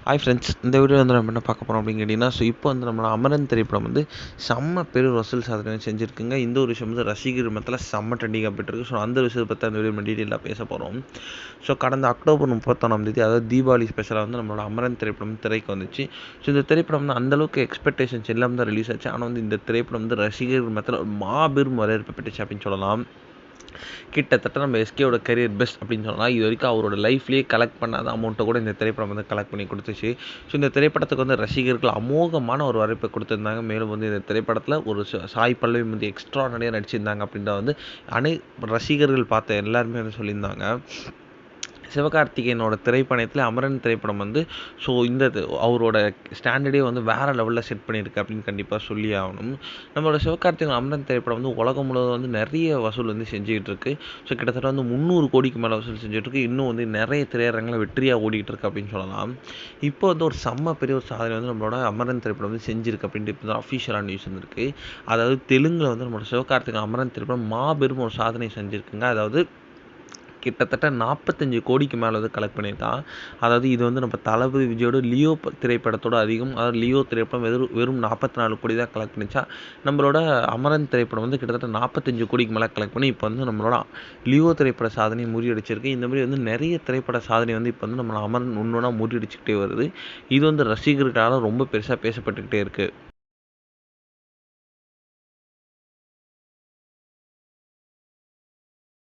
Hi friends, இந்த video வந்து நம்ம என்ன பார்க்க போகிறோம் அப்படின்னு கேட்டிங்கன்னா, இப்போ வந்து நம்மளோட அமரன் திரைப்படம் வந்து செம்ம பெரிய வசூல் சாதனை செஞ்சுருக்குங்க. இந்த ஒரு விஷயம் வந்து ரசிகர் மத்தியில் செம்ம ட்ரெண்டிங்காக போயிட்டுருக்கு. ஸோ அந்த விஷயத்தை பற்றி அந்த வீடியோ நம்ம டீட்டெயிலாக பேச போகிறோம். ஸோ கடந்த அக்டோபர் 31ஆம் தேதி, அதாவது தீபாவளி ஸ்பெஷலாக வந்து நம்மளோட அமரன் திரைப்படம் திரைக்கு வந்துச்சு. ஸோ இந்த திரைப்படம் வந்து அந்தளவுக்கு எக்ஸ்பெக்டேஷன்ஸ் இல்லாமல் தான் ரிலீஸ் ஆச்சு. ஆனால் வந்து இந்த திரைப்படம் வந்து ரசிகர் மத்தியில் மாபெரும் வரவேற்பு பெற்றுச்சு அப்படின்னு சொல்லலாம். கிட்டத்தட்ட நம்ம எஸ்கேவோட கரியர் பெஸ்ட் அப்படின்னு சொல்லலாம். இது வரைக்கும் அவரோட லைஃப்லேயே கலெக்ட் பண்ணாத அமௌண்ட்டை கூட இந்த திரைப்படம் வந்து கலெக்ட் பண்ணி கொடுத்துச்சு. ஸோ இந்த திரைப்படத்துக்கு வந்து ரசிகர்கள் அமோகமான ஒரு வரவேற்பை கொடுத்துருந்தாங்க. மேலும் வந்து இந்த திரைப்படத்தில் ஒரு சாய் பல்லவி வந்து எக்ஸ்ட்ரானரியாக நடிச்சிருந்தாங்க அப்படின்றத வந்து ரசிகர்கள் பார்த்த எல்லாருமே வந்து சொல்லியிருந்தாங்க. சிவகார்த்திகேயனோட திரைப்படத்தில் அமரன் திரைப்படம் வந்து ஸோ அவரோட ஸ்டாண்டர்டே வந்து வேறு லெவலில் செட் பண்ணியிருக்கு அப்படின்னு கண்டிப்பாக சொல்லி ஆகணும். நம்மளோட சிவகார்த்திகேயன் அமரன் திரைப்படம் வந்து உலகம் முழுவதும் வந்து நிறைய வசூல் வந்து செஞ்சுக்கிட்டு இருக்கு. ஸோ கிட்டத்தட்ட வந்து 300 கோடிக்கு மேலே வசூல் செஞ்சுட்ருக்கு. இன்னும் வந்து நிறைய திரையரங்கில் வெற்றியாக ஓடிக்கிட்டு இருக்கு அப்படின்னு சொல்லலாம். இப்போ வந்து ஒரு செம்ம பெரிய ஒரு சாதனை வந்து நம்மளோட அமரன் திரைப்படம் வந்து செஞ்சிருக்கு அப்படின்ட்டு இப்போ தான் அஃபிஷியலான நியூஸ் வந்துருக்கு. அதாவது தெலுங்கில் வந்து நம்மளோட சிவகார்த்திகேயன் அமரன் திரைப்படம் மாபெரும் ஒரு சாதனை செஞ்சுருக்குங்க. அதாவது கிட்டத்தட்ட 45 கோடிக்கு மேலே வந்து கலெக்ட் பண்ணியிருக்கான். அதாவது இது வந்து நம்ம தளபதி விஜயோட லியோ திரைப்படத்தோட அதிகம். அதாவது லியோ திரைப்படம் வெறும் 44 கோடி தான் கலெக்ட் பண்ணிச்சா. நம்மளோட அமரன் திரைப்படம் வந்து கிட்டத்தட்ட 45 கோடிக்கு மேலே கலெக்ட் பண்ணி இப்போ வந்து நம்மளோட லியோ திரைப்பட சாதனையை முறியடிச்சிருக்கு. இந்த மாதிரி வந்து நிறைய திரைப்பட சாதனை வந்து இப்போ வந்து நம்மளோட அமரன் ஒன்று ஒன்றா முறியடிச்சுக்கிட்டே வருது. இது வந்து ரசிகர்களால் ரொம்ப பெருசாக பேசப்பட்டுக்கிட்டே இருக்குது.